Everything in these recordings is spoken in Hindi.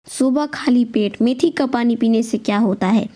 सुबह खाली पेट मेथी का पानी पीने से क्या होता है।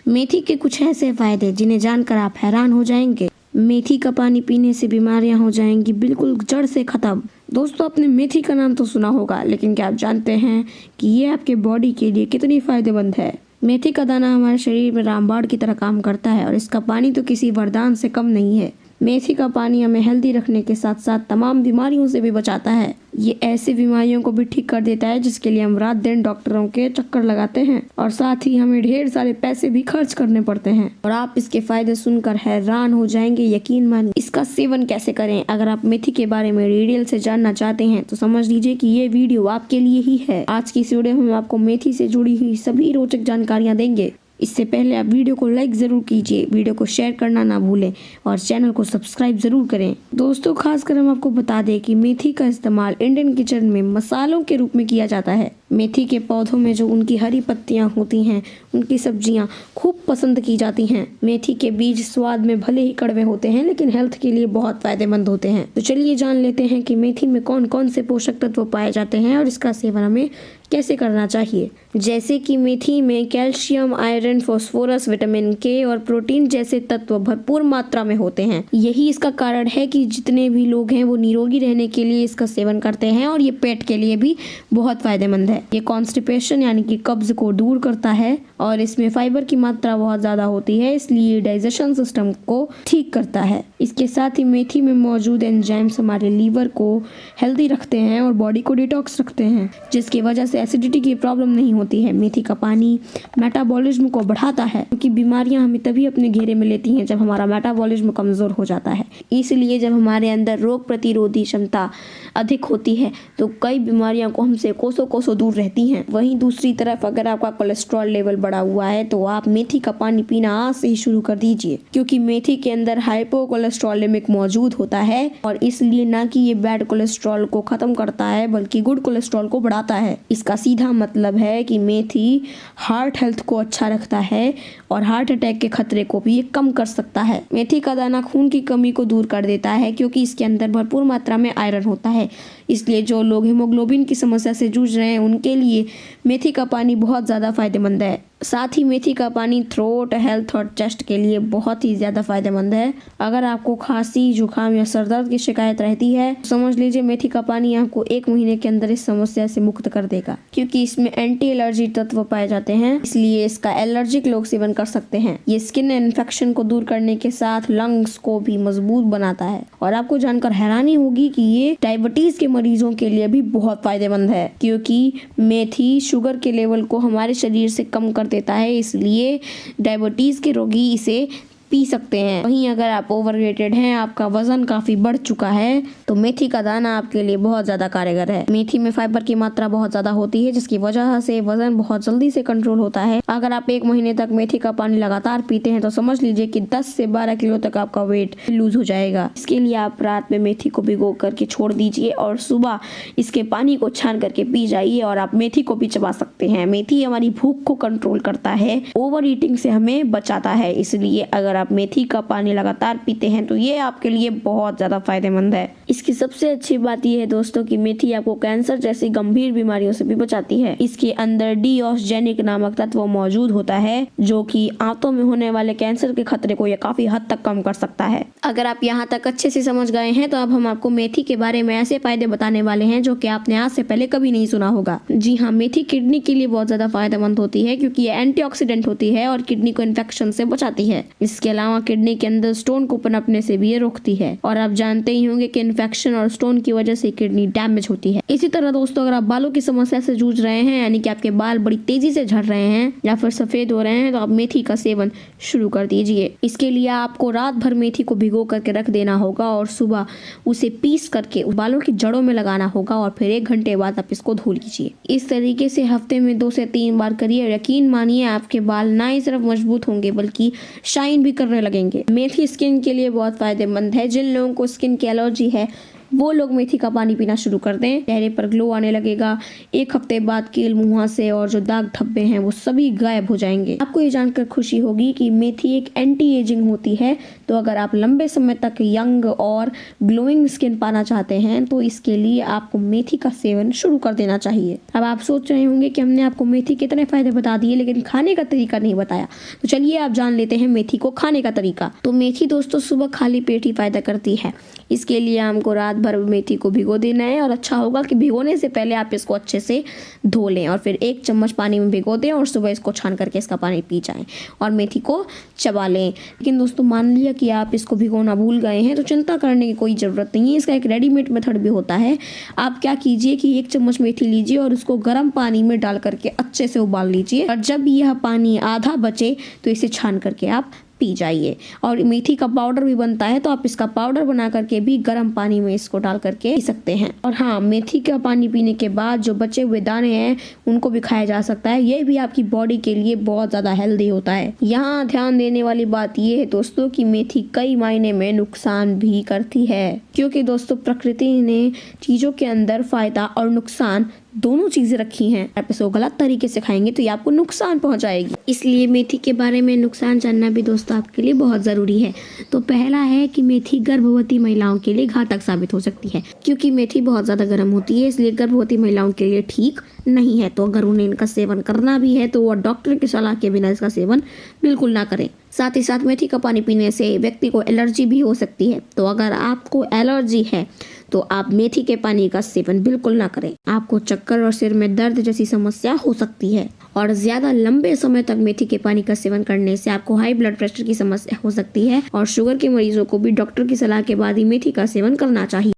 मेथी के कुछ ऐसे फायदे जिन्हें जानकर आप हैरान हो जाएंगे। मेथी का पानी पीने से बीमारियां हो जाएंगी बिल्कुल जड़ से खत्म। दोस्तों, आपने मेथी का नाम तो सुना होगा, लेकिन क्या आप जानते हैं कि ये आपके बॉडी के लिए कितनी फायदेमंद है। मेथी का दाना हमारे शरीर में रामबाण की तरह काम करता है और इसका पानी तो किसी वरदान से कम नहीं है। मेथी का पानी हमें हेल्दी रखने के साथ साथ तमाम बीमारियों से भी बचाता है। ये ऐसी बीमारियों को भी ठीक कर देता है जिसके लिए हम रात दिन डॉक्टरों के चक्कर लगाते हैं और साथ ही हमें ढेर सारे पैसे भी खर्च करने पड़ते हैं। और आप इसके फायदे सुनकर हैरान हो जाएंगे। यकीन मानिए, इसका सेवन कैसे करें। अगर आप मेथी के बारे में डिटेल से जानना चाहते हैं तो समझ लीजिए कि ये वीडियो आपके लिए ही है। आज की इस वीडियो में हम आपको मेथी से जुड़ी हुई सभी रोचक जानकारियाँ देंगे। इससे पहले आप वीडियो को लाइक ज़रूर कीजिए, वीडियो को शेयर करना ना भूलें और चैनल को सब्सक्राइब ज़रूर करें। दोस्तों, खासकर हम आपको बता दें कि मेथी का इस्तेमाल इंडियन किचन में मसालों के रूप में किया जाता है। मेथी के पौधों में जो उनकी हरी पत्तियां होती हैं, उनकी सब्जियां खूब पसंद की जाती हैं। मेथी के बीज स्वाद में भले ही कड़वे होते हैं, लेकिन हेल्थ के लिए बहुत फायदेमंद होते हैं। तो चलिए जान लेते हैं कि मेथी में कौन कौन से पोषक तत्व पाए जाते हैं और इसका सेवन हमें कैसे करना चाहिए। जैसे कि मेथी में कैल्शियम, आयरन, फास्फोरस, विटामिन के और प्रोटीन जैसे तत्व भरपूर मात्रा में होते हैं। यही इसका कारण है कि जितने भी लोग हैं वो निरोगी रहने के लिए इसका सेवन करते हैं और ये पेट के लिए भी बहुत फायदेमंद है। ये कॉन्स्टिपेशन यानी कि कब्ज को दूर करता है और इसमें फाइबर की मात्रा बहुत ज्यादा होती है, इसलिए डाइजेशन सिस्टम को ठीक करता है। इसके साथ ही मेथी में मौजूद एंजाइम्स हमारे लीवर को हेल्दी रखते हैं और बॉडी को डिटॉक्स रखते हैं, जिसकी वजह से एसिडिटी की प्रॉब्लम नहीं होती है। मेथी का पानी मेटाबॉलिज्म को बढ़ाता है, क्योंकि बीमारियां हमें तभी अपने घेरे में लेती हैं जब हमारा मेटाबॉलिज्म कमजोर हो जाता है। इसलिए जब हमारे अंदर रोग प्रतिरोधी क्षमता अधिक होती है तो कई बीमारियां को हमसे कोसों कोसों दूर रहती हैं। वहीं दूसरी तरफ अगर आपका कोलेस्ट्रॉल लेवल बढ़ा हुआ है तो आप मेथी का पानी पीना आज से ही शुरू कर दीजिए, क्योंकि मेथी के अंदर हाइपोकोलेस्ट्रोलेमिक मौजूद होता है और इसलिए ना कि ये बैड कोलेस्ट्रॉल को खत्म करता है बल्कि गुड कोलेस्ट्रॉल को बढ़ाता है। इसका सीधा मतलब है कि मेथी हार्ट हेल्थ को अच्छा रखता है और हार्ट अटैक के खतरे को भी ये कम कर सकता है। मेथी का दाना खून की कमी को दूर कर देता है, क्योंकि इसके अंदर भरपूर मात्रा में आयरन होता है। इसलिए जो लोग हीमोग्लोबिन की समस्या से जूझ रहे हैं उनके लिए मेथी का पानी बहुत ज़्यादा फायदेमंद है। साथ ही मेथी का पानी थ्रोट हेल्थ और चेस्ट के लिए बहुत ही ज़्यादा फायदेमंद है। अगर आपको खांसी, जुकाम या सर दर्द की शिकायत रहती है तो समझ लीजिए मेथी का पानी आपको 1 महीने के अंदर इस समस्या से मुक्त कर देगा, क्योंकि इसमें एंटी एलर्जी तत्व पाए जाते हैं, इसलिए इसका एलर्जिक लोग सेवन कर सकते हैं। ये स्किन इन्फेक्शन को दूर करने के साथ लंग्स को भी मजबूत बनाता है। और आपको जानकर हैरानी होगी कि ये डायबिटीज के मरीजों के लिए भी बहुत फायदेमंद है, क्योंकि मेथी शुगर के लेवल को हमारे शरीर से कम कर देता है, इसलिए डायबिटीज के रोगी इसे पी सकते हैं। वहीं अगर आप ओवरवेटेड हैं, आपका वजन काफी बढ़ चुका है, तो मेथी का दाना आपके लिए बहुत ज्यादा कारगर है। मेथी में फाइबर की मात्रा बहुत ज्यादा होती है, जिसकी वजह से वजन बहुत जल्दी से कंट्रोल होता है। अगर आप 1 महीने तक मेथी का पानी लगातार पीते हैं तो समझ लीजिए कि 10 से 12 किलो तक आपका वेट लूज हो जाएगा। इसके लिए आप रात में मेथी को भिगो करके छोड़ दीजिए और सुबह इसके पानी को छान करके पी जाइए और आप मेथी को भी चबा सकते हैं। मेथी हमारी भूख को कंट्रोल करता है, ओवर ईटिंग से हमें बचाता है। इसलिए अगर आप मेथी का पानी लगातार पीते हैं तो ये आपके लिए बहुत ज्यादा फायदेमंद है। इसकी सबसे अच्छी बात यह है दोस्तों कि मेथी आपको कैंसर जैसी गंभीर बीमारियों से भी बचाती है। इसके अंदर डिओक्सिजेनिक नामक तत्व मौजूद होता है, जो कि आंतों में होने वाले कैंसर के खतरे को यह काफी हद तक कम कर सकता है। अगर आप यहाँ तक अच्छे से समझ गए हैं तो अब हम आपको मेथी के बारे में ऐसे फायदे बताने वाले हैं जो कि आपने आज से पहले कभी नहीं सुना होगा। जी हाँ, मेथी किडनी के लिए बहुत ज्यादा फायदेमंद होती है, क्योंकि ये एंटीऑक्सीडेंट होती है और किडनी को इन्फेक्शन से बचाती है। इसके अलावा किडनी के अंदर स्टोन को पनपने से भी ये रोकती है। और आप जानते ही होंगे कि इन्फेक्शन और स्टोन की वजह से किडनी डैमेज होती है। इसी तरह दोस्तों, अगर आप बालों की समस्या से जूझ रहे हैं, यानी कि आपके बाल बड़ी तेजी से झड़ रहे हैं या फिर सफेद हो रहे हैं, तो आप मेथी का सेवन शुरू कर दीजिए। इसके लिए आपको रात भर मेथी को भिगो करके रख देना होगा और सुबह उसे पीस करके बालों की जड़ों में लगाना होगा और फिर 1 घंटे बाद आप इसको धो लीजिए। इस तरीके से हफ्ते में 2 से 3 बार करिए। यकीन मानिए आपके बाल ना ही सिर्फ मजबूत होंगे बल्कि शाइन भी करने लगेंगे। मेथी स्किन के लिए बहुत फायदेमंद है। जिन लोगों को स्किन की एलर्जी है वो लोग मेथी का पानी पीना शुरू कर दें। चेहरे पर ग्लो आने लगेगा। 1 हफ्ते बाद कील, मुहासे और जो दाग धब्बे हैं वो सभी गायब हो जाएंगे। आपको ये जानकर खुशी होगी कि मेथी एक एंटी एजिंग होती है। तो अगर आप लंबे समय तक यंग और ग्लोइंग स्किन पाना चाहते हैं तो इसके लिए आपको मेथी का सेवन शुरू कर देना चाहिए। अब आप सोच रहे होंगे कि हमने आपको मेथी के इतने फायदे बता दिए लेकिन खाने का तरीका नहीं बताया। तो चलिए आप जान लेते हैं मेथी को खाने का तरीका। तो मेथी दोस्तों सुबह खाली पेट ही फायदा करती है। इसके लिए हमको रात भर मेथी को भिगो देना है और अच्छा होगा कि भिगोने से पहले आप इसको अच्छे से धो लें और फिर 1 चम्मच पानी में भिगो दें और सुबह इसको छान करके इसका पानी पी जाएं और मेथी को चबा लें। लेकिन दोस्तों मान लिया कि आप इसको भिगोना भूल गए हैं तो चिंता करने की कोई ज़रूरत नहीं है। इसका एक रेडीमेड मेथड भी होता है। आप क्या कीजिए कि 1 चम्मच मेथी लीजिए और उसको गर्म पानी में डाल करके अच्छे से उबाल लीजिए और जब यह पानी आधा बचे तो इसे छान करके आप पी जाइए। और मेथी का पाउडर भी बनता है तो आप इसका पाउडर बना करके भी गर्म पानी में इसको डाल करके पी सकते हैं। और हाँ, मेथी का पानी पीने के बाद जो बचे हुए दाने हैं उनको भी खाया जा सकता है। ये भी आपकी बॉडी के लिए बहुत ज़्यादा हेल्दी होता है। यहाँ ध्यान देने वाली बात ये है दोस्तों कि मेथी कई मायने में नुकसान भी करती है, क्योंकि दोस्तों प्रकृति ने चीज़ों के अंदर फायदा और नुकसान दोनों चीजें रखी हैं। आप इसको गलत तरीके से खाएंगे तो ये आपको नुकसान पहुंचाएगी। इसलिए मेथी के बारे में नुकसान जानना भी दोस्तों आपके लिए बहुत जरूरी है। तो पहला है कि मेथी गर्भवती महिलाओं के लिए घातक साबित हो सकती है, क्योंकि मेथी बहुत ज्यादा गर्म होती है, इसलिए गर्भवती महिलाओं के लिए ठीक नहीं है। तो अगर उन्हें इनका सेवन करना भी है तो वो डॉक्टर की सलाह के बिना इसका सेवन बिल्कुल ना करें। साथ ही साथ मेथी का पानी पीने से व्यक्ति को एलर्जी भी हो सकती है। तो अगर आपको एलर्जी है तो आप मेथी के पानी का सेवन बिल्कुल ना करें। आपको चक्कर और सिर में दर्द जैसी समस्या हो सकती है और ज्यादा लंबे समय तक मेथी के पानी का सेवन करने से आपको हाई ब्लड प्रेशर की समस्या हो सकती है और शुगर के मरीजों को भी डॉक्टर की सलाह के बाद ही मेथी का सेवन करना चाहिए।